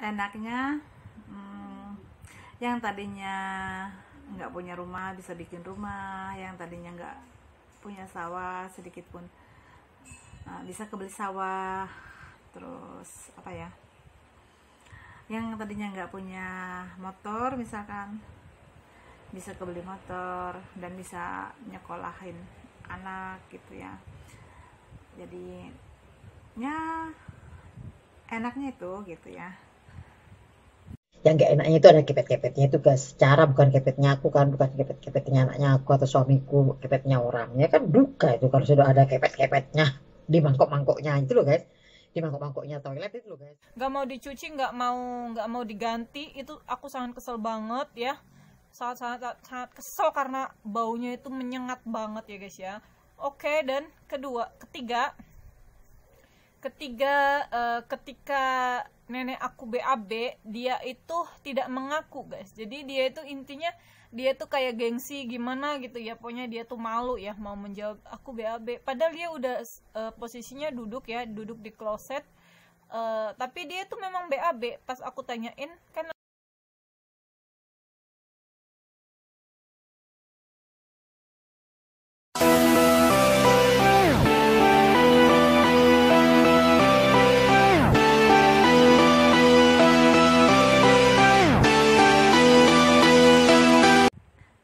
Enaknya yang tadinya nggak punya rumah bisa bikin rumah, yang tadinya nggak punya sawah sedikit pun bisa kebeli sawah. Terus apa ya, yang tadinya nggak punya motor misalkan bisa kebeli motor dan bisa nyekolahin anak gitu ya. Jadi ya enaknya itu gitu ya. Yang gak enaknya itu ada kepet-kepetnya itu guys. Cara bukan kepetnya aku kan, bukan kepet-kepetnya anaknya aku atau suamiku, kepetnya orangnya kan duka itu kalau sudah ada kepet-kepetnya di mangkok-mangkoknya itu loh guys. Di mangkok-mangkoknya toilet itu loh guys. Nggak mau dicuci, nggak mau diganti, itu aku sangat kesel banget ya. Sangat kesel karena baunya itu menyengat banget ya guys ya. Oke, dan ketika nenek aku BAB, dia itu tidak mengaku guys. Jadi dia itu intinya dia tuh kayak gengsi gimana gitu ya, pokoknya dia tuh malu ya mau menjawab aku BAB, padahal dia udah posisinya duduk di kloset. Tapi dia tuh memang BAB. Pas aku tanyain kan.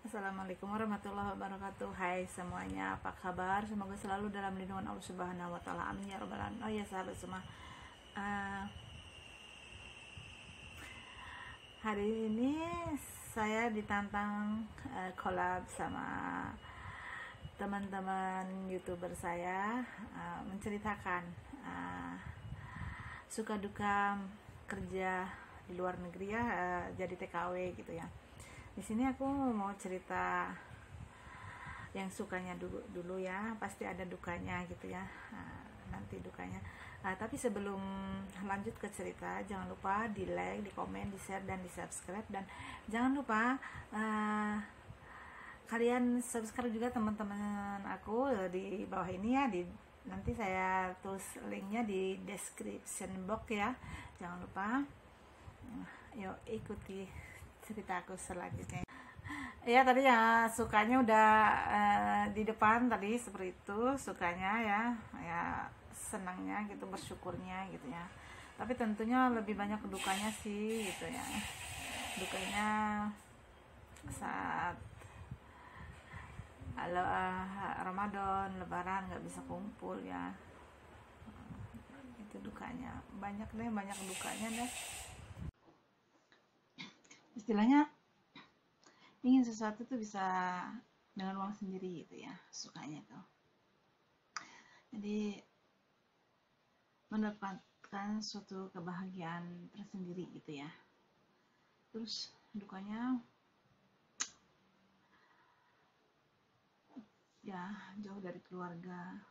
Assalamualaikum warahmatullahi wabarakatuh. Hai semuanya, apa kabar? Semoga selalu dalam lindungan Allah Subhanahu wa taala. Amin ya rabbal alamin. Oh ya sahabat semua. Uh, Hari ini saya ditantang collab sama teman-teman YouTuber saya, menceritakan suka duka kerja di luar negeri ya, jadi TKW gitu ya. Di sini aku mau cerita yang sukanya dulu ya, pasti ada dukanya gitu ya. Nanti dukanya. Tapi sebelum lanjut ke cerita, jangan lupa di like, di komen, di share, dan di subscribe. Dan jangan lupa kalian subscribe juga teman-teman aku di bawah ini ya. Nanti saya tulis linknya di description box ya. Jangan lupa. Yuk ikuti cerita aku selanjutnya. Ya tadi ya sukanya udah di depan tadi seperti itu, sukanya ya, ya senangnya gitu, bersyukurnya gitu ya. Tapi tentunya lebih banyak dukanya sih gitu ya. Dukanya saat Ramadan, Lebaran nggak bisa kumpul ya. Itu dukanya. Banyak dukanya deh. Istilahnya ingin sesuatu tuh bisa dengan uang sendiri gitu ya, sukanya tuh. Jadi mendapatkan suatu kebahagiaan tersendiri gitu ya. Terus dukanya ya jauh dari keluarga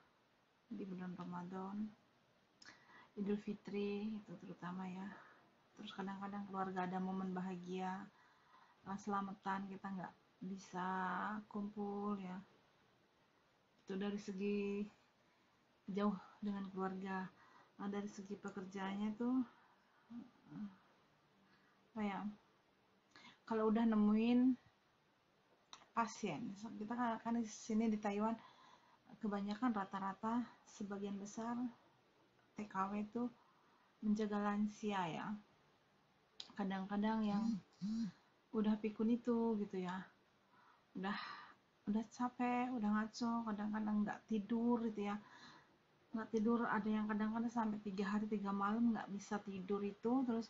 di bulan Ramadan, Idul Fitri itu terutama ya. Terus kadang-kadang keluarga ada momen bahagia, selamatan kita nggak bisa kumpul ya. Itu dari segi jauh dengan keluarga. Dari segi pekerjaannya tuh apa ya, kalau udah nemuin pasien, kita kan di sini di Taiwan kebanyakan rata-rata sebagian besar TKW itu menjaga lansia ya. Kadang-kadang yang udah pikun itu gitu ya, udah capek, udah ngaco, kadang-kadang nggak tidur gitu ya, nggak tidur, ada yang kadang-kadang sampai 3 hari 3 malam nggak bisa tidur itu. Terus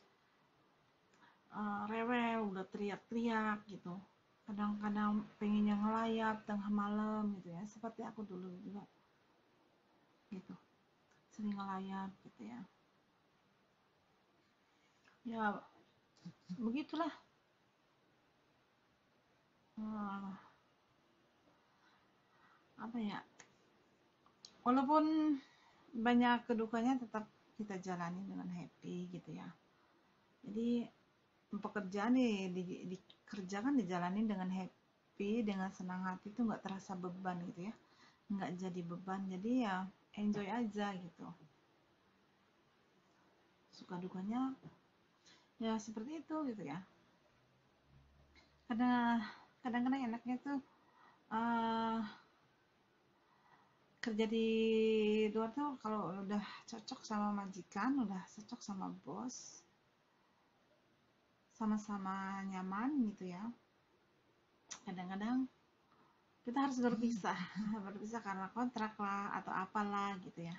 rewel, udah teriak-teriak gitu, kadang-kadang pengennya ngelayap tengah malam gitu ya, seperti aku dulu juga gitu, sering ngelayap gitu ya. Ya begitulah. Apa ya, walaupun banyak kedukanya tetap kita jalani dengan happy gitu ya. Jadi pekerjaan dikerjakan, dijalani dengan happy, dengan senang hati, itu nggak terasa beban gitu ya, nggak jadi beban, jadi ya enjoy aja gitu. Suka dukanya Ya seperti itu gitu ya. Kadang-kadang enaknya tuh eh, kerja di luar tuh kalau udah cocok sama majikan, udah cocok sama bos, sama-sama nyaman gitu ya. Kadang-kadang kita harus berpisah, berpisah karena kontrak lah atau apalah gitu ya.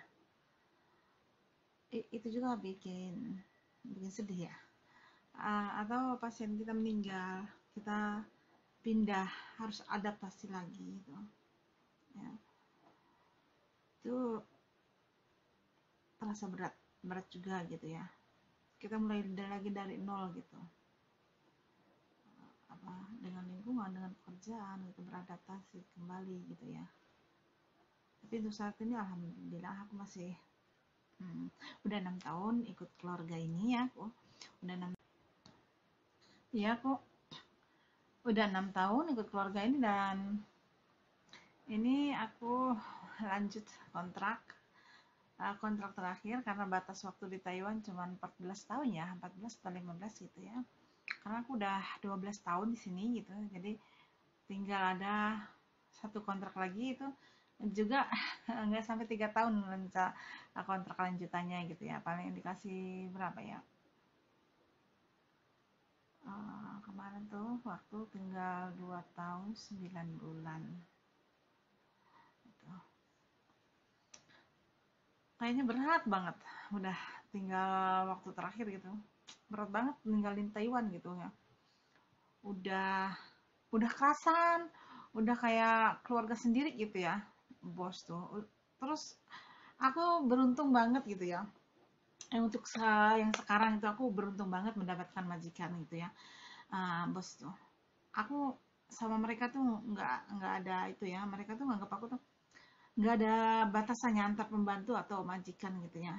Itu juga bikin bikin sedih ya. Atau pasien kita meninggal, kita pindah, harus adaptasi lagi gitu ya. Itu terasa berat berat juga gitu ya, kita mulai lagi dari nol gitu, apa, dengan lingkungan, dengan pekerjaan gitu, beradaptasi kembali gitu ya. Tapi untuk saat ini alhamdulillah aku masih udah 6 tahun ikut keluarga ini ya. Aku udah 6 ya aku udah 6 tahun ikut keluarga ini, dan ini aku lanjut kontrak kontrak terakhir karena batas waktu di Taiwan cuma 14 tahun ya, 14 atau 15 gitu ya. Karena aku udah 12 tahun di sini gitu. Jadi tinggal ada satu kontrak lagi itu juga nggak sampai 3 tahun kontrak lanjutannya gitu ya. Paling dikasih berapa ya? Kemarin tuh waktu tinggal 2 tahun 9 bulan. Gitu. Kayaknya berat banget. Udah tinggal waktu terakhir gitu. Berat banget ninggalin Taiwan gitu ya. Udah kerasan, udah kayak keluarga sendiri gitu ya, bos tuh. Terus aku beruntung banget gitu ya. Untuk yang sekarang itu aku beruntung banget mendapatkan majikan gitu ya, bos tuh. Aku sama mereka tuh nggak ada itu ya. Mereka tuh nganggap aku tuh nggak ada batasannya antar pembantu atau majikan gitu ya.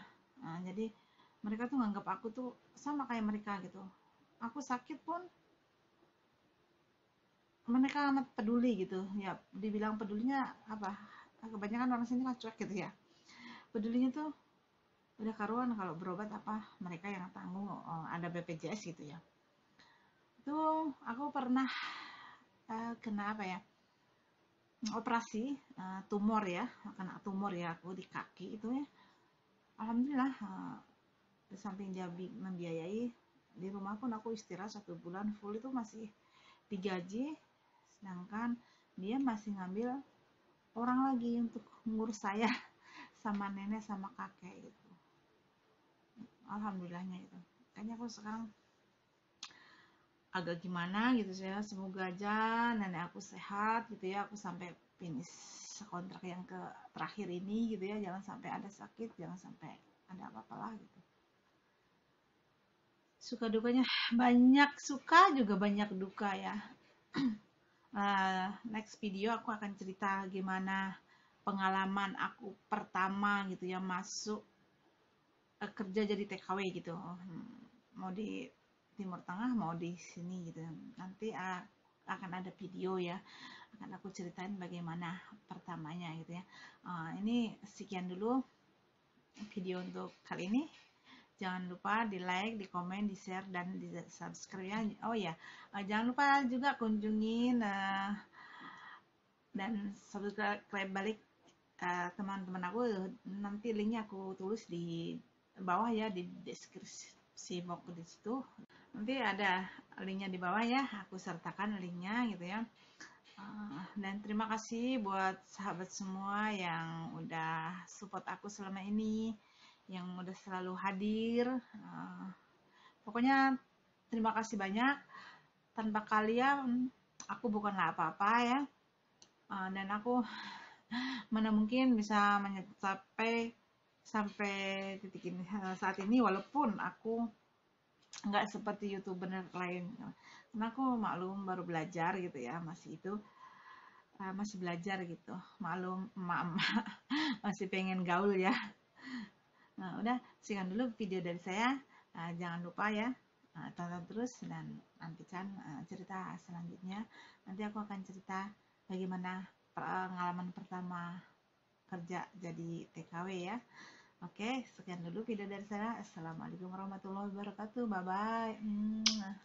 Jadi mereka tuh nganggap aku tuh sama kayak mereka gitu. Aku sakit pun mereka amat peduli gitu ya. Dibilang pedulinya apa, kebanyakan orang sini kan cuek gitu ya. Pedulinya tuh udah karuan, kalau berobat apa mereka yang tanggung, ada BPJS gitu ya. Itu aku pernah kena apa ya, operasi tumor ya, kena tumor ya aku di kaki itu ya. Alhamdulillah di samping dia membiayai, di rumah pun aku istirahat 1 bulan full itu masih digaji, sedangkan dia masih ngambil orang lagi untuk ngurus saya sama nenek sama kakek gitu. Alhamdulillahnya itu. Kayaknya aku sekarang agak gimana gitu ya. Semoga aja nenek aku sehat gitu ya. Aku sampai finish kontrak yang ke terakhir ini gitu ya. Jangan sampai ada sakit, jangan sampai ada apa-apa lah gitu. Suka dukanya banyak, suka juga banyak duka ya. Next video aku akan cerita gimana pengalaman aku pertama gitu ya masuk kerja jadi TKW gitu. Mau di Timur Tengah mau di sini gitu. Nanti akan ada video ya, akan aku ceritain bagaimana pertamanya gitu ya. Ini sekian dulu video untuk kali ini. Jangan lupa di like, di komen, di share, dan di subscribe ya. Oh ya, jangan lupa juga kunjungin dan subscribe balik teman-teman aku. Nanti linknya aku tulis di bawah ya, di deskripsi box di situ. Nanti ada linknya di bawah ya, aku sertakan linknya gitu ya. Dan terima kasih buat sahabat semua yang udah support aku selama ini, yang udah selalu hadir. Pokoknya terima kasih banyak. Tanpa kalian aku bukanlah apa-apa ya. Dan aku mana mungkin bisa mencapai sampai titik ini saat ini, walaupun aku nggak seperti youtuber lain, karena aku maklum baru belajar gitu ya, masih belajar gitu, maklum emak-emak masih pengen gaul ya. Nah, udah sekian dulu video dari saya. Jangan lupa ya, tonton terus dan nantikan cerita selanjutnya. Nanti aku akan cerita bagaimana pengalaman pertama kerja jadi TKW ya. Oke, sekian dulu video dari saya. Assalamualaikum warahmatullahi wabarakatuh. Bye bye.